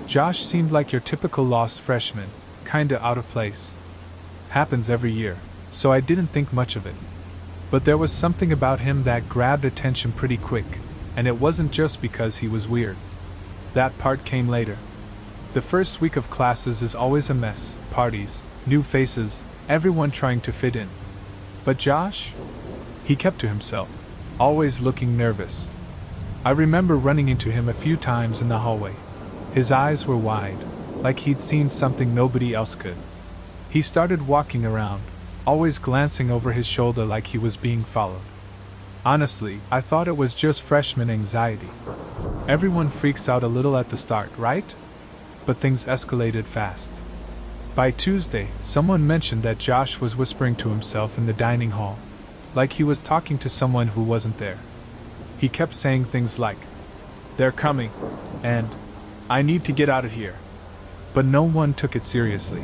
Josh seemed like your typical lost freshman, kinda out of place. Happens every year, so I didn't think much of it. But there was something about him that grabbed attention pretty quick, and it wasn't just because he was weird. That part came later. The first week of classes is always a mess, parties, new faces, everyone trying to fit in. But Josh? He kept to himself, always looking nervous. I remember running into him a few times in the hallway. His eyes were wide, like he'd seen something nobody else could. He started walking around, always glancing over his shoulder like he was being followed. Honestly, I thought it was just freshman anxiety. Everyone freaks out a little at the start, right? But things escalated fast. By Tuesday, someone mentioned that Josh was whispering to himself in the dining hall, like he was talking to someone who wasn't there. He kept saying things like, "They're coming," and "I need to get out of here." But no one took it seriously.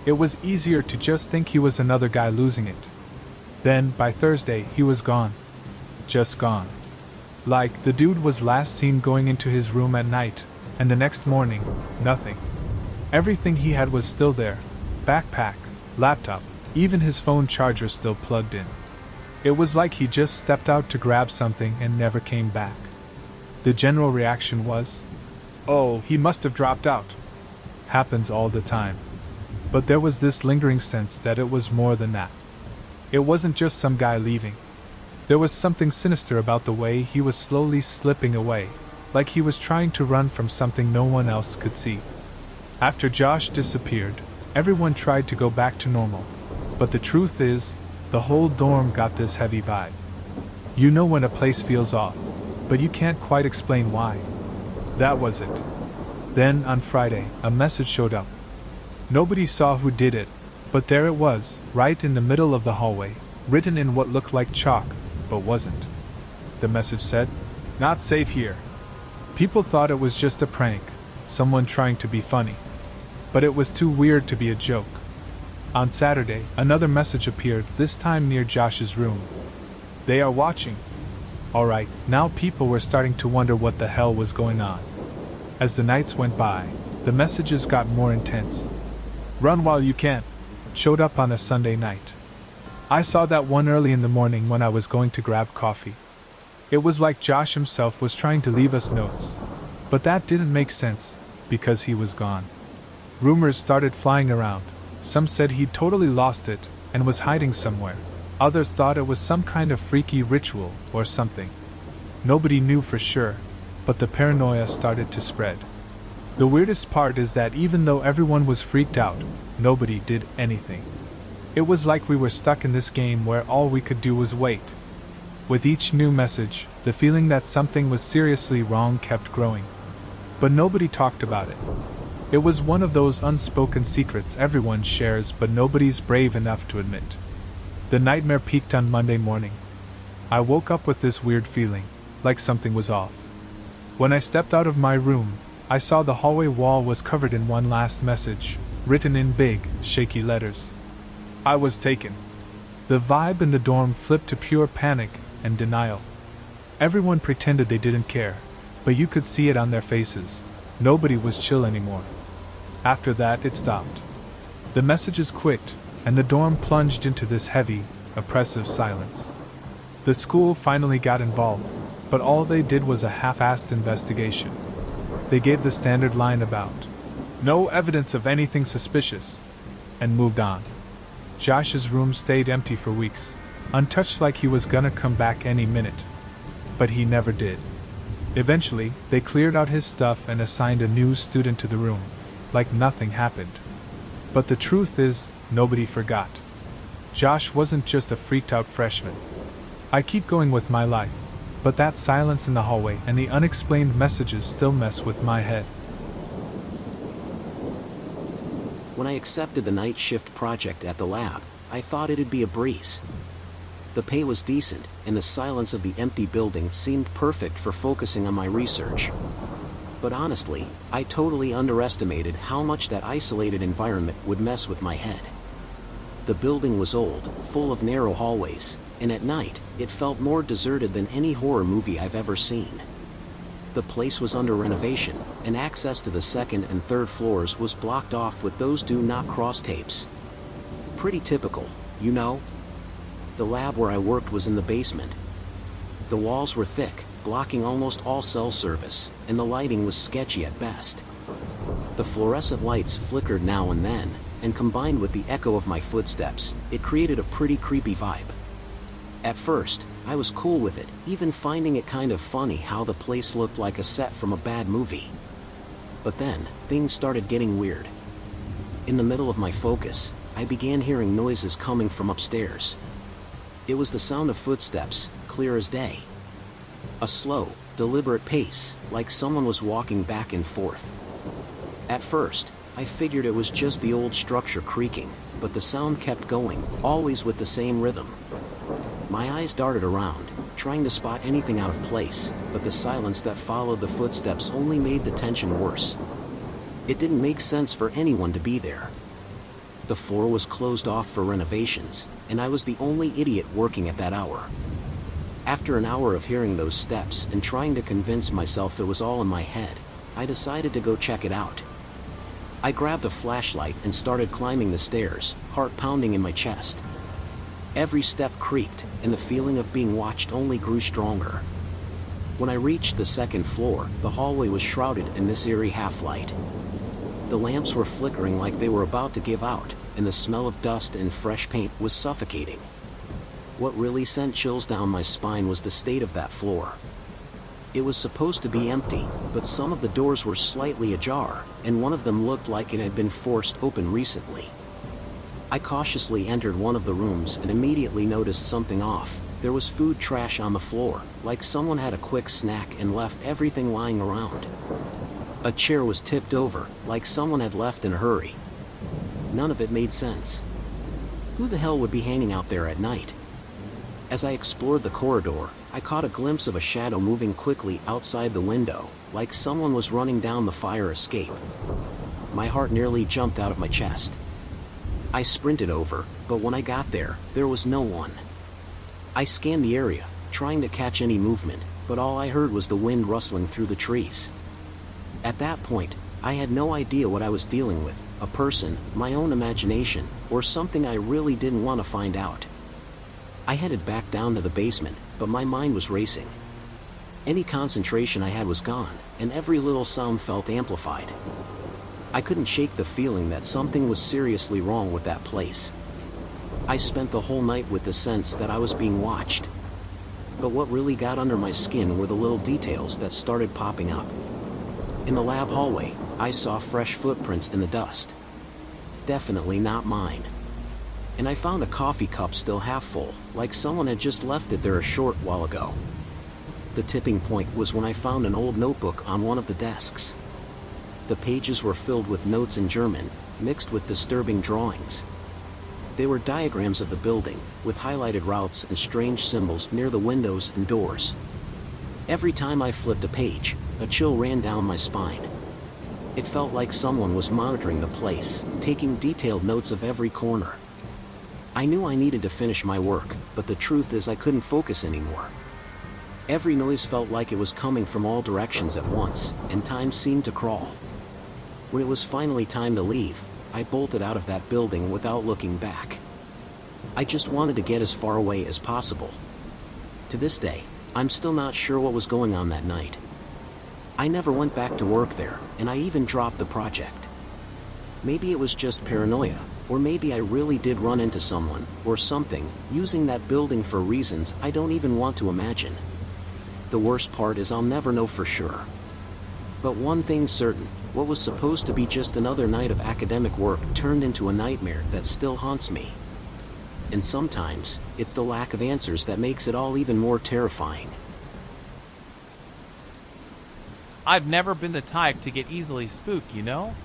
It was easier to just think he was another guy losing it. Then, by Thursday, he was gone. Just gone. Like, the dude was last seen going into his room at night, and the next morning, nothing. Everything he had was still there. Backpack, laptop, even his phone charger still plugged in. It was like he just stepped out to grab something and never came back. The general reaction was, "Oh, he must have dropped out." Happens all the time. But there was this lingering sense that it was more than that. It wasn't just some guy leaving. There was something sinister about the way he was slowly slipping away, like he was trying to run from something no one else could see. After Josh disappeared, everyone tried to go back to normal. But the truth is, the whole dorm got this heavy vibe. You know when a place feels off, but you can't quite explain why. That was it. Then, on Friday, a message showed up. Nobody saw who did it, but there it was, right in the middle of the hallway, written in what looked like chalk, but wasn't. The message said, "Not safe here." People thought it was just a prank, someone trying to be funny. But it was too weird to be a joke. On Saturday, another message appeared, this time near Josh's room. "They are watching." Alright, now people were starting to wonder what the hell was going on. As the nights went by, the messages got more intense. "Run while you can," showed up on a Sunday night. I saw that one early in the morning when I was going to grab coffee. It was like Josh himself was trying to leave us notes. But that didn't make sense, because he was gone. Rumors started flying around. Some said he'd totally lost it, and was hiding somewhere. Others thought it was some kind of freaky ritual, or something. Nobody knew for sure, but the paranoia started to spread. The weirdest part is that even though everyone was freaked out, nobody did anything. It was like we were stuck in this game where all we could do was wait. With each new message, the feeling that something was seriously wrong kept growing. But nobody talked about it. It was one of those unspoken secrets everyone shares but nobody's brave enough to admit. The nightmare peaked on Monday morning. I woke up with this weird feeling, like something was off. When I stepped out of my room, I saw the hallway wall was covered in one last message, written in big, shaky letters. I was taken. The vibe in the dorm flipped to pure panic and denial. Everyone pretended they didn't care, but you could see it on their faces. Nobody was chill anymore. After that, it stopped. The messages quit, and the dorm plunged into this heavy, oppressive silence. The school finally got involved, but all they did was a half-assed investigation. They gave the standard line about "no evidence of anything suspicious," and moved on. Josh's room stayed empty for weeks, untouched like he was gonna come back any minute. But he never did. Eventually, they cleared out his stuff and assigned a new student to the room, like nothing happened. But the truth is, nobody forgot. Josh wasn't just a freaked-out freshman. I keep going with my life, but that silence in the hallway and the unexplained messages still mess with my head. When I accepted the night shift project at the lab, I thought it'd be a breeze. The pay was decent, and the silence of the empty building seemed perfect for focusing on my research. But honestly, I totally underestimated how much that isolated environment would mess with my head. The building was old, full of narrow hallways, and at night, it felt more deserted than any horror movie I've ever seen. The place was under renovation, and access to the second and third floors was blocked off with those do not cross tapes. Pretty typical, you know? The lab where I worked was in the basement. The walls were thick, blocking almost all cell service, and the lighting was sketchy at best. The fluorescent lights flickered now and then, and combined with the echo of my footsteps, it created a pretty creepy vibe. At first, I was cool with it, even finding it kind of funny how the place looked like a set from a bad movie. But then, things started getting weird. In the middle of my focus, I began hearing noises coming from upstairs. It was the sound of footsteps, clear as day. A slow, deliberate pace, like someone was walking back and forth. At first, I figured it was just the old structure creaking, but the sound kept going, always with the same rhythm. My eyes darted around, trying to spot anything out of place, but the silence that followed the footsteps only made the tension worse. It didn't make sense for anyone to be there. The floor was closed off for renovations, and I was the only idiot working at that hour. After an hour of hearing those steps and trying to convince myself it was all in my head, I decided to go check it out. I grabbed a flashlight and started climbing the stairs, heart pounding in my chest. Every step creaked, and the feeling of being watched only grew stronger. When I reached the second floor, the hallway was shrouded in this eerie half-light. The lamps were flickering like they were about to give out, and the smell of dust and fresh paint was suffocating. What really sent chills down my spine was the state of that floor. It was supposed to be empty, but some of the doors were slightly ajar, and one of them looked like it had been forced open recently. I cautiously entered one of the rooms and immediately noticed something off. There was food trash on the floor, like someone had a quick snack and left everything lying around. A chair was tipped over, like someone had left in a hurry. None of it made sense. Who the hell would be hanging out there at night? As I explored the corridor, I caught a glimpse of a shadow moving quickly outside the window, like someone was running down the fire escape. My heart nearly jumped out of my chest. I sprinted over, but when I got there, there was no one. I scanned the area, trying to catch any movement, but all I heard was the wind rustling through the trees. At that point, I had no idea what I was dealing with, a person, my own imagination, or something I really didn't want to find out. I headed back down to the basement, but my mind was racing. Any concentration I had was gone, and every little sound felt amplified. I couldn't shake the feeling that something was seriously wrong with that place. I spent the whole night with the sense that I was being watched. But what really got under my skin were the little details that started popping up. In the lab hallway, I saw fresh footprints in the dust. Definitely not mine. And I found a coffee cup still half full, like someone had just left it there a short while ago. The tipping point was when I found an old notebook on one of the desks. The pages were filled with notes in German, mixed with disturbing drawings. They were diagrams of the building, with highlighted routes and strange symbols near the windows and doors. Every time I flipped a page, a chill ran down my spine. It felt like someone was monitoring the place, taking detailed notes of every corner. I knew I needed to finish my work, but the truth is I couldn't focus anymore. Every noise felt like it was coming from all directions at once, and time seemed to crawl. When it was finally time to leave, I bolted out of that building without looking back. I just wanted to get as far away as possible. To this day, I'm still not sure what was going on that night. I never went back to work there, and I even dropped the project. Maybe it was just paranoia, or maybe I really did run into someone, or something, using that building for reasons I don't even want to imagine. The worst part is I'll never know for sure. But one thing's certain, what was supposed to be just another night of academic work turned into a nightmare that still haunts me. And sometimes, it's the lack of answers that makes it all even more terrifying. I've never been the type to get easily spooked, you know?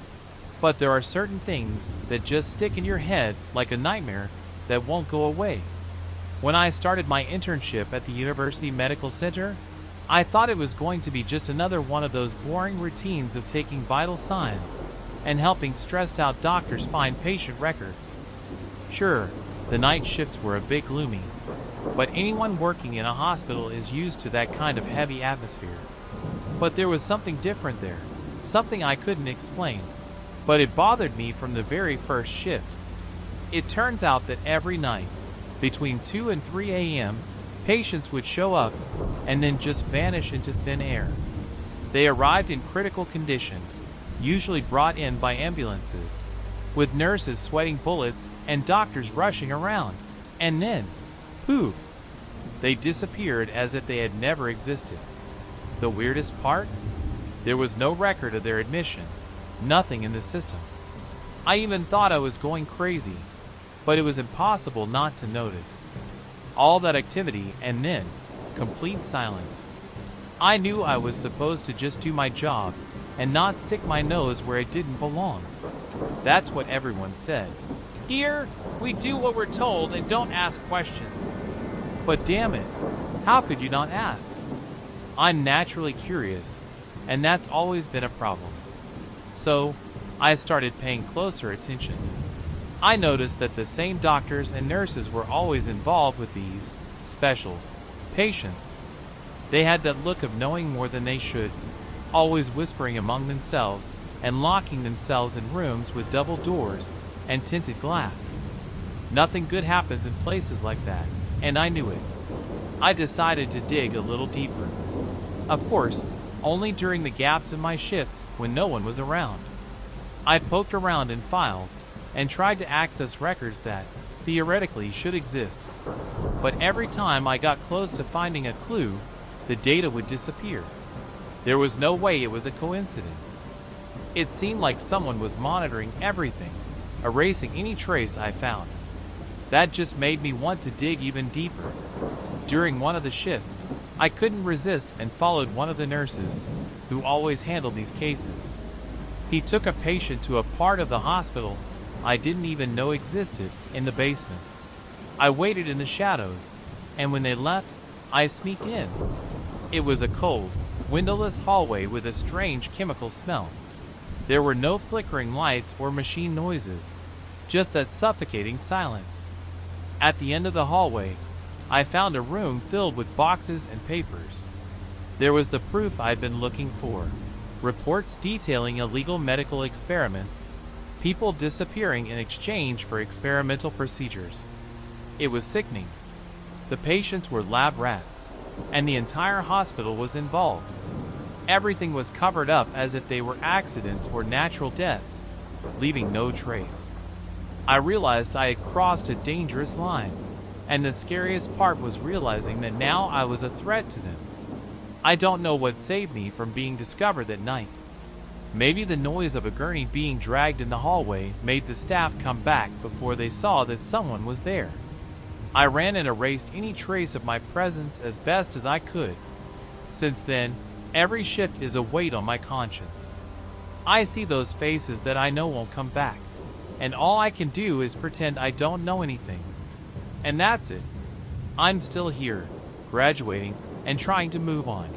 But there are certain things that just stick in your head like a nightmare that won't go away. When I started my internship at the University Medical Center, I thought it was going to be just another one of those boring routines of taking vital signs and helping stressed out doctors find patient records. Sure, the night shifts were a bit gloomy, but anyone working in a hospital is used to that kind of heavy atmosphere. But there was something different there, something I couldn't explain. But it bothered me from the very first shift. It turns out that every night, between 2 and 3 a.m., patients would show up and then just vanish into thin air. They arrived in critical condition, usually brought in by ambulances, with nurses sweating bullets and doctors rushing around. And then, poof, they disappeared as if they had never existed. The weirdest part? There was no record of their admission, nothing in the system. I even thought I was going crazy, but it was impossible not to notice. All that activity and then, complete silence. I knew I was supposed to just do my job and not stick my nose where it didn't belong. That's what everyone said. Here, we do what we're told and don't ask questions. But damn it, how could you not ask? I'm naturally curious, and that's always been a problem. So, I started paying closer attention. I noticed that the same doctors and nurses were always involved with these special patients. They had that look of knowing more than they should, always whispering among themselves and locking themselves in rooms with double doors and tinted glass. Nothing good happens in places like that, and I knew it. I decided to dig a little deeper. Of course, only during the gaps in my shifts when no one was around. I poked around in files and tried to access records that, theoretically, should exist. But every time I got close to finding a clue, the data would disappear. There was no way it was a coincidence. It seemed like someone was monitoring everything, erasing any trace I found. That just made me want to dig even deeper. During one of the shifts, I couldn't resist and followed one of the nurses, who always handled these cases. He took a patient to a part of the hospital I didn't even know existed in the basement. I waited in the shadows, and when they left, I sneaked in. It was a cold, windowless hallway with a strange chemical smell. There were no flickering lights or machine noises, just that suffocating silence. At the end of the hallway, I found a room filled with boxes and papers. There was the proof I'd been looking for. Reports detailing illegal medical experiments, people disappearing in exchange for experimental procedures. It was sickening. The patients were lab rats, and the entire hospital was involved. Everything was covered up as if they were accidents or natural deaths, leaving no trace. I realized I had crossed a dangerous line, and the scariest part was realizing that now I was a threat to them. I don't know what saved me from being discovered that night. Maybe the noise of a gurney being dragged in the hallway made the staff come back before they saw that someone was there. I ran and erased any trace of my presence as best as I could. Since then, every shift is a weight on my conscience. I see those faces that I know won't come back, and all I can do is pretend I don't know anything. And that's it. I'm still here, graduating, and trying to move on.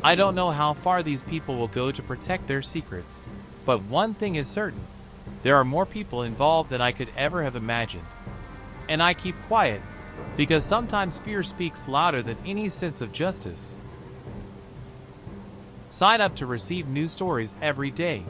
I don't know how far these people will go to protect their secrets, but one thing is certain. There are more people involved than I could ever have imagined. And I keep quiet, because sometimes fear speaks louder than any sense of justice. Sign up to receive new stories every day.